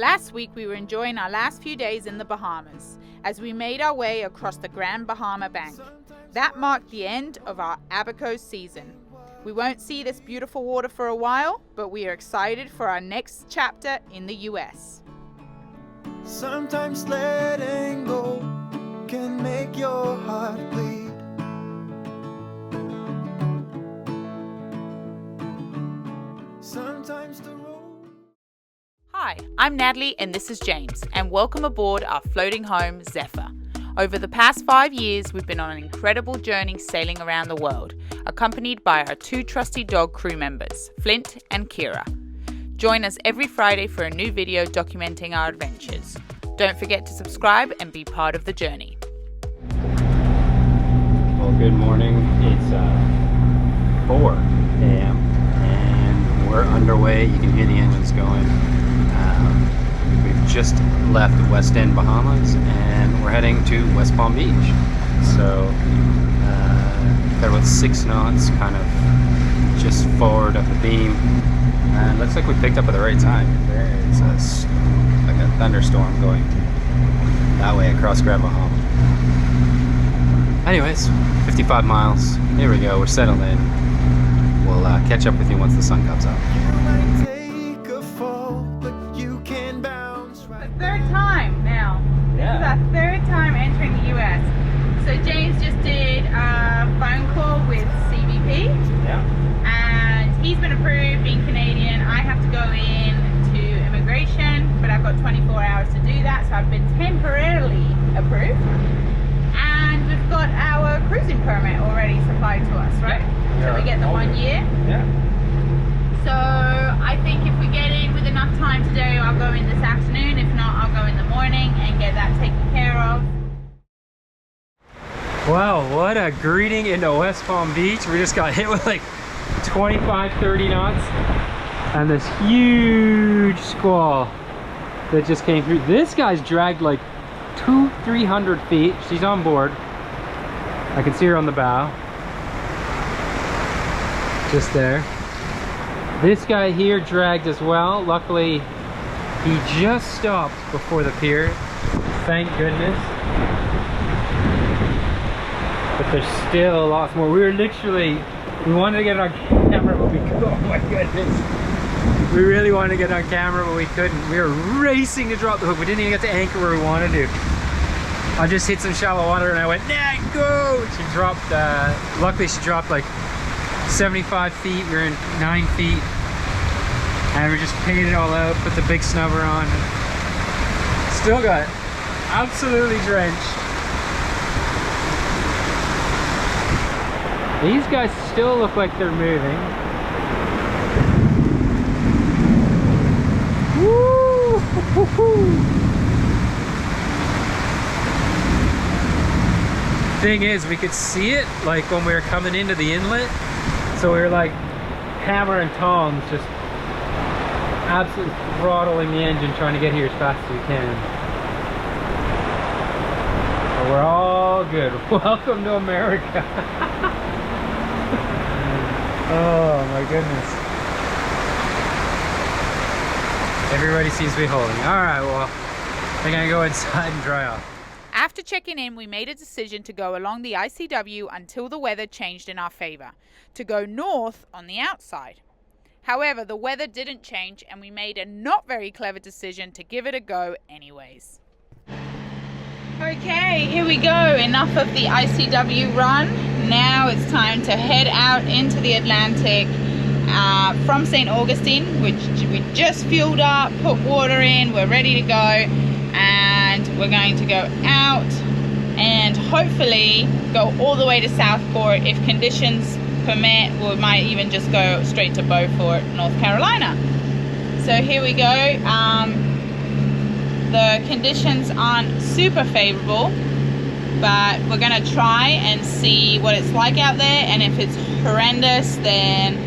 Last week we were enjoying our last few days in the Bahamas as we made our way across the Grand Bahama Bank. That marked the end of our Abaco season. We won't see this beautiful water for a while, but we are excited for our next chapter in the US. Sometimes letting go can make your heart bleed. Sometimes the road... Hi, I'm Natalie and this is James, and welcome aboard our floating home, Zephyr. Over the past 5 years, we've been on an incredible journey sailing around the world, accompanied by our two trusty dog crew members, Flint and Kira. Join us every Friday for a new video documenting our adventures. Don't forget to subscribe and be part of the journey. Well, good morning. It's 4 a.m. and we're underway. You can hear the engines going. We've just left West End, Bahamas, and we're heading to West Palm Beach. So, got about 6 knots, kind of just forward of the beam. And looks like we picked up at the right time. There's like a thunderstorm going that way across Grand Bahama. Anyways, 55 miles. Here we go. We're settled in. We'll catch up with you once the sun comes up. Third time now. Yeah. This is our third time entering the US. So James just did a phone call with CBP. Yeah. And he's been approved, being Canadian. I have to go in to immigration, but I've got 24 hours to do that, so I've been temporarily approved. And we've got our cruising permit already supplied to us, right? Yeah. So we get the 1 year. Yeah. So I think if we get in with enough time today, I'll go in this afternoon. If not, I'll go in the morning and get that taken care of. Wow, what a greeting into West Palm Beach. We just got hit with like 25, 30 knots and this huge squall that just came through. This guy's dragged like 200-300 feet. She's on board. I can see her on the bow. Just there. This guy here dragged as well. Luckily, he just stopped before the pier. Thank goodness. But there's still lots more. We wanted to get it on camera, but we couldn't. Oh my goodness. We really wanted to get it on camera, but we couldn't. We were racing to drop the hook. We didn't even get to anchor where we wanted to. I just hit some shallow water and I went, nah, go! She dropped, luckily she dropped like 75 feet. We were in 9 feet. And we just paid it all out, put the big snubber on. Still got absolutely drenched. These guys still look like they're moving. Woo! Thing is, we could see it like when we were coming into the inlet. So we were like hammer and tongs, just absolutely throttling the engine, trying to get here as fast as we can. But we're all good. Welcome to America. Oh my goodness. Everybody seems to be holding. Alright, well, I'm gonna go inside and dry off. After checking in, we made a decision to go along the ICW until the weather changed in our favor, to go north on the outside. However, the weather didn't change and we made a not very clever decision to give it a go anyways. Okay, here we go. Enough of the ICW run. Now it's time to head out into the Atlantic from St. Augustine, which we just fueled up, put water in, we're ready to go, and we're going to go out and hopefully go all the way to Southport. If conditions permit, we might even just go straight to Beaufort, North Carolina. So here we go. The conditions aren't super favorable, but we're gonna try and see what it's like out there, and if it's horrendous, then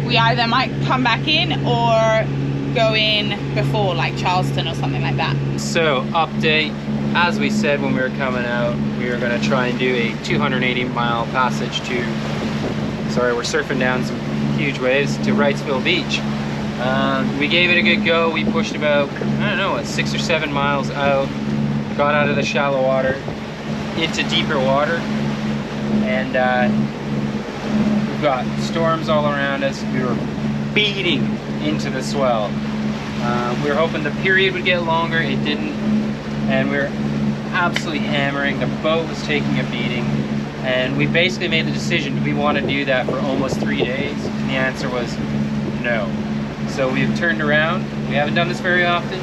we either might come back in or go in before, like Charleston or something like that. So, update. As we said when we were coming out, we were gonna try and do a 280-mile passage to, sorry, we're surfing down some huge waves to Wrightsville Beach. We gave it a good go. We pushed about, I don't know, 6 or 7 miles out, got out of the shallow water into deeper water, and we've got storms all around us. We were beating into the swell. We were hoping the period would get longer. It didn't, and we were absolutely hammering. The boat was taking a beating, and we basically made the decision, do we want to do that for almost 3 days? And the answer was no. So we've turned around. We haven't done this very often.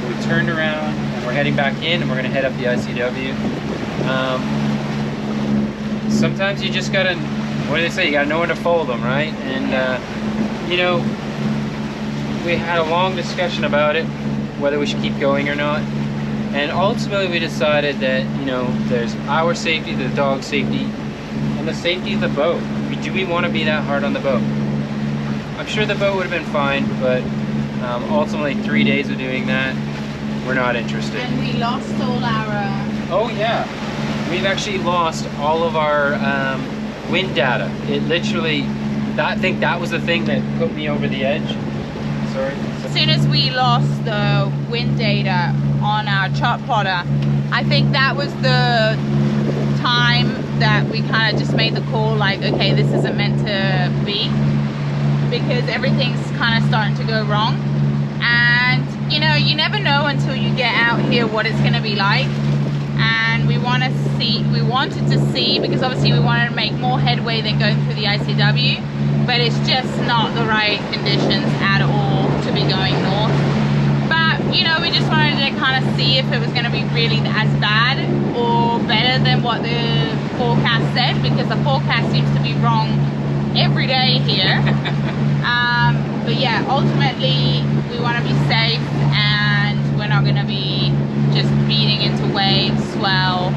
We've turned around, and we're heading back in, and we're going to head up the ICW. Sometimes you just gotta, what do they say, you gotta know when to fold them, right? And you know, we had a long discussion about it, whether we should keep going or not, and ultimately we decided that, you know, there's our safety, the dog's safety, and the safety of the boat. Do we want to be that hard on the boat? I'm sure the boat would have been fine, but ultimately 3 days of doing that, we're not interested. And we lost all our... Oh yeah, we've actually lost all of our wind data. It literally, I think that was the thing that put me over the edge. Sorry. As soon as we lost the wind data on our chart plotter, I think that was the time that we kind of just made the call, like, okay, this isn't meant to be, because everything's kind of starting to go wrong. And you know, you never know until you get out here what it's going to be like. And we wanted to see, because obviously we wanted to make more headway than going through the ICW, but it's just not the right conditions at all to be going north. But you know, we just wanted to kind of see if it was going to be really as bad or better than what the forecast said, because the forecast seems to be wrong every day here. But yeah, ultimately we want to be safe, and we're not going to be just beating into waves, swell,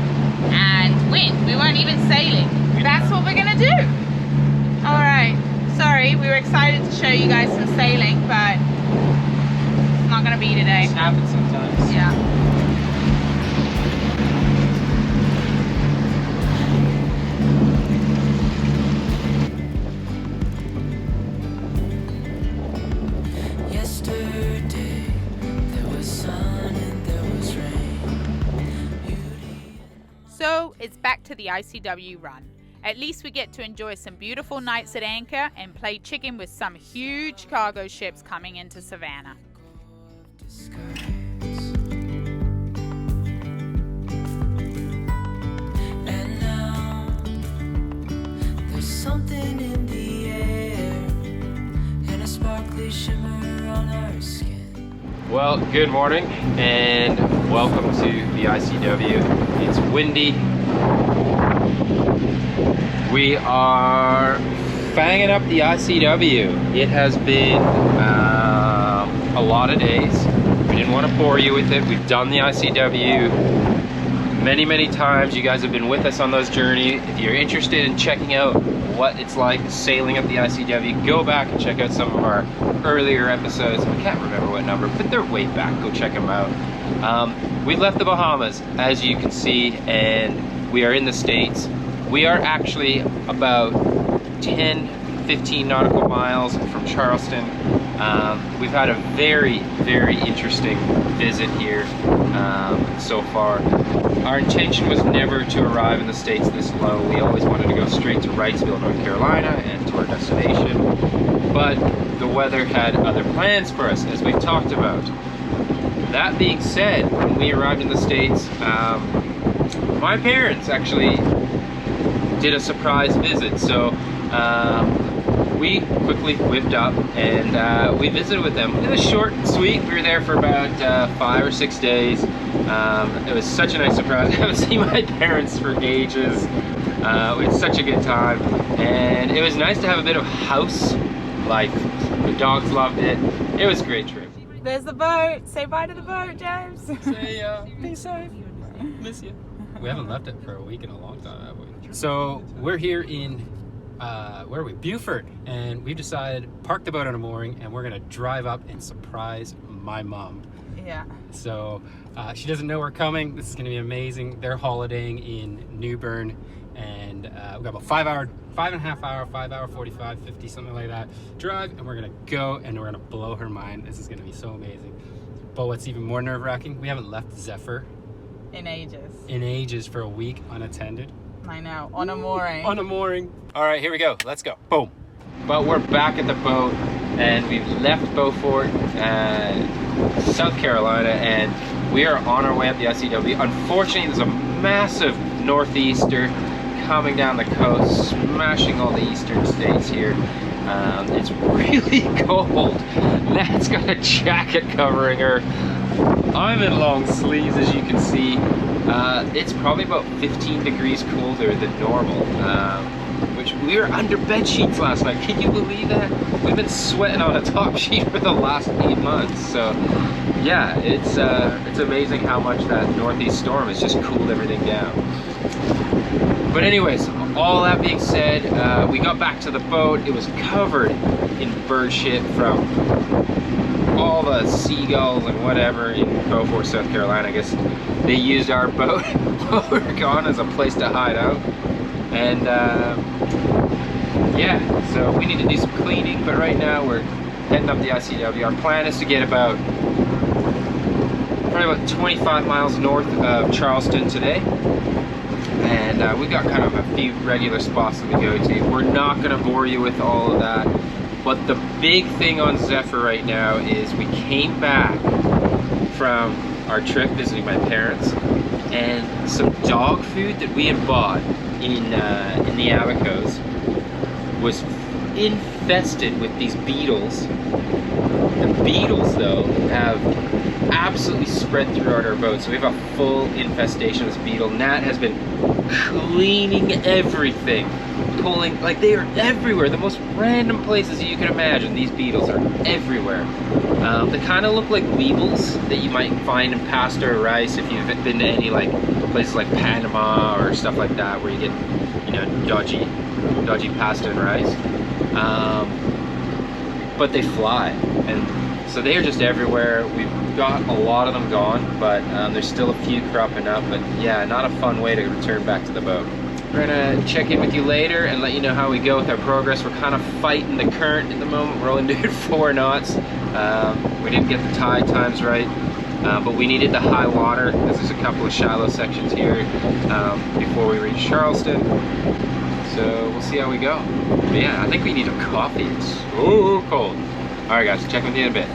and wind. We weren't even sailing. That's what we're going to do. Alright, sorry, we were excited to show you guys some sailing, but it's not going to be today. It happens sometimes. Yeah. So it's back to the ICW run. At least we get to enjoy some beautiful nights at anchor and play chicken with some huge cargo ships coming into Savannah. And now there's something in the air and a sparkly shimmer on our skin. Well, good morning and welcome to the ICW. It's windy. We are fanging up the ICW. It has been a lot of days. We didn't want to bore you with it. We've done the ICW many times. You guys have been with us on those journeys. If you're interested in checking out what it's like sailing up the ICW, go back and check out some of our earlier episodes. I can't remember what number, but they're way back. Go check them out. We left the Bahamas, as you can see, and we are in the States. We are actually about 10-15 nautical miles from Charleston. We've had a very interesting visit here so far. Our intention was never to arrive in the States this low. We always wanted to go straight to Wrightsville, North Carolina, and to our destination. But the weather had other plans for us, as we've talked about. That being said, when we arrived in the States, my parents actually did a surprise visit. So we quickly whipped up and we visited with them. It was short and sweet. We were there for about 5 or 6 days. It was such a nice surprise. I haven't seen my parents for ages. We had such a good time, and it was nice to have a bit of house life. The dogs loved it. It was a great trip. There's the boat. Say bye to the boat, James. Say, be safe. Miss you. We haven't left it for a week in a long time, have we? So we're here in, where are we? Beaufort, and we've decided park the boat on a mooring, and we're gonna drive up and surprise my mom. Yeah. So she doesn't know we're coming. This is gonna be amazing. They're holidaying in New Bern, and we got about 5 hour, 45, 50, something like that drive, and we're gonna go and we're gonna blow her mind. This is gonna be so amazing. But what's even more nerve-wracking, we haven't left Zephyr In ages. in ages for a week unattended. I know. On a mooring. On a mooring. All right, here we go. Let's go. Boom. But we're back at the boat, and we've left Beaufort, South Carolina, and we are on our way up the ICW. Unfortunately, there's a massive northeaster coming down the coast, smashing all the eastern states here. It's really cold. Nat's got a jacket covering her. I'm in long sleeves, as you can see. It's probably about 15 degrees colder than normal, which we were under bed sheets last night. Can you believe that? We've been sweating on a top sheet for the last 8 months. So yeah, it's amazing how much that northeast storm has just cooled everything down. But anyways, all that being said, we got back to the boat. It was covered in bird shit from all the seagulls and whatever in Beaufort, South Carolina. I guess they used our boat while we were gone as a place to hide out. And yeah, so we need to do some cleaning, but right now we're heading up the ICW. Our plan is to get probably about 25 miles north of Charleston today. And we've got kind of a few regular spots that we go to. We're not going to bore you with all of that. But the big thing on Zephyr right now is we came back from our trip visiting my parents, and some dog food that we had bought in the Abacos was infested with these beetles. The beetles, though, have absolutely spread throughout our boat, so we have a full infestation of this beetle. Nat has been cleaning everything, pulling, like, they are everywhere, the most random places you can imagine. These beetles are everywhere. They kind of look like weevils that you might find in pasta or rice if you've been to any like places like Panama or stuff like that, where you get, you know, dodgy pasta and rice. But they fly, and so they are just everywhere. We've got a lot of them gone, but there's still a few cropping up. But yeah, not a fun way to return back to the boat. We're gonna check in with you later and let you know how we go with our progress. We're kind of fighting the current at the moment. We're only doing 4 knots. We didn't get the tide times right, but we needed the high water because there's a couple of shallow sections here before we reach Charleston. So we'll see how we go. But yeah, I think we need a coffee. It's so cold. All right, guys, check with you in a bit.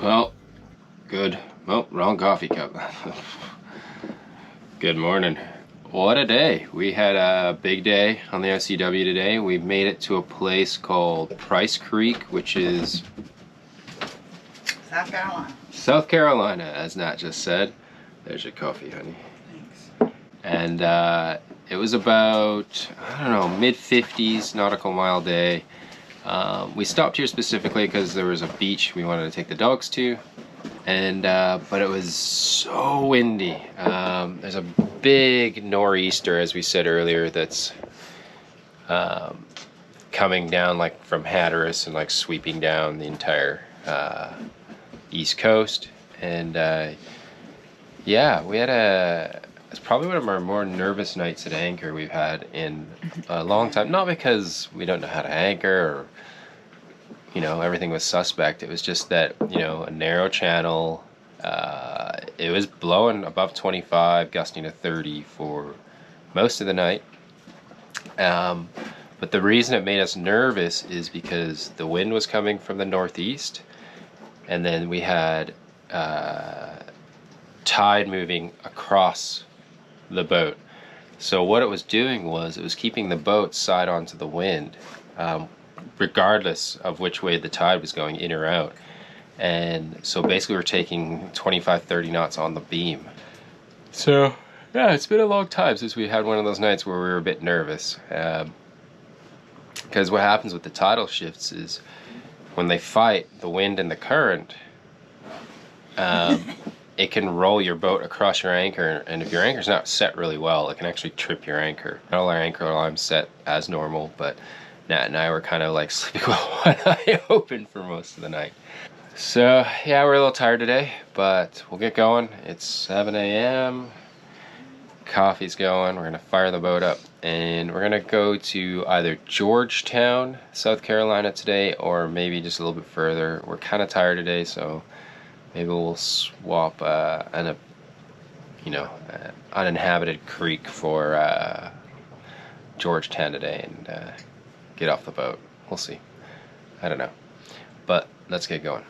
Well, good. Oh, wrong coffee cup. Good morning. What a day. We had a big day on the ICW today. We made it to a place called Price Creek, which is South Carolina. South Carolina, as Nat just said. There's your coffee, honey. Thanks. And it was about, I don't know, mid-50s nautical mile day. We stopped here specifically because there was a beach we wanted to take the dogs to, and but it was so windy. There's a big nor'easter, as we said earlier, that's coming down like from Hatteras and like sweeping down the entire east coast. And yeah, we had it's probably one of our more nervous nights at anchor we've had in a long time. Not because we don't know how to anchor or, you know, everything was suspect. It was just that, you know, a narrow channel. It was blowing above 25, gusting to 30 for most of the night. But the reason it made us nervous is because the wind was coming from the northeast, and then we had tide moving across the boat. So what it was doing was it was keeping the boat side onto the wind, regardless of which way the tide was going, in or out. And so basically we're taking 25-30 knots on the beam. So yeah, it's been a long time since we had one of those nights where we were a bit nervous, because what happens with the tidal shifts is when they fight the wind and the current, it can roll your boat across your anchor, and if your anchor's not set really well, it can actually trip your anchor. All our anchor alarms set as normal, but Nat and I were kind of like sleeping with one eye open for most of the night. So yeah, we're a little tired today, but we'll get going. It's 7 a.m. Coffee's going. We're gonna fire the boat up, and we're gonna go to either Georgetown, South Carolina today, or maybe just a little bit further. We're kind of tired today, so maybe we'll swap uninhabited creek for Georgetown today and get off the boat. We'll see. I don't know, but let's get going.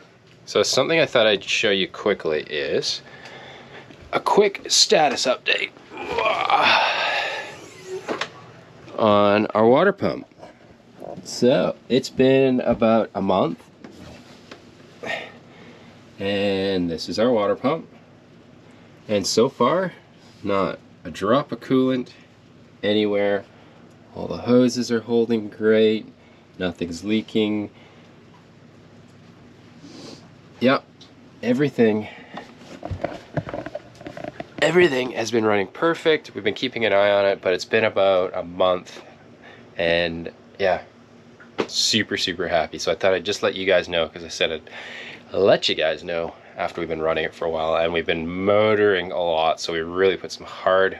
So something I thought I'd show you quickly is a quick status update on our water pump. So it's been about a month, and this is our water pump, and so far not a drop of coolant anywhere. All the hoses are holding great, nothing's leaking. Yep, everything has been running perfect. We've been keeping an eye on it, but it's been about a month, and yeah, super happy. So I thought I'd just let you guys know, because I said I'd let you guys know after we've been running it for a while, and we've been motoring a lot, so we really put some hard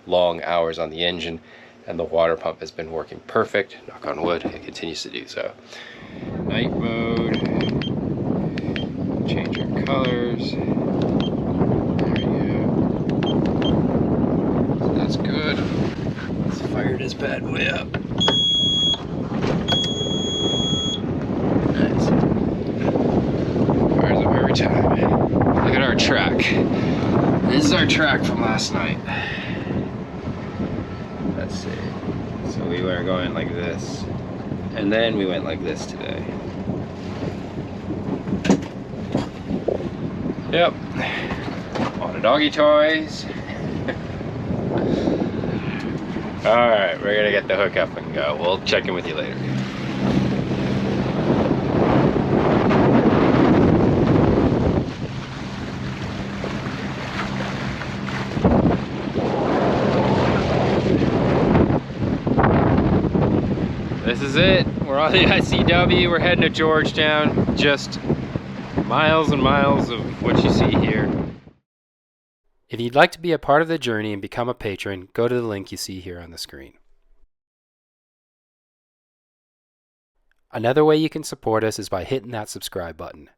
long hours on the engine, and the water pump has been working perfect. Knock on wood, it continues to do so. Night mode, change our colors. That's good. Let's fire this bad boy up. Nice. Fires up every time. Look at our track. This is our track from last night. Let's see. So we were going like this, and then we went like this today. Yep. A lot of doggy toys. Alright, we're gonna get the hook up and go. We'll check in with you later. This is it. We're on the ICW. We're heading to Georgetown. Just miles and miles of what you see here. If you'd like to be a part of the journey and become a patron, go to the link you see here on the screen. Another way you can support us is by hitting that subscribe button.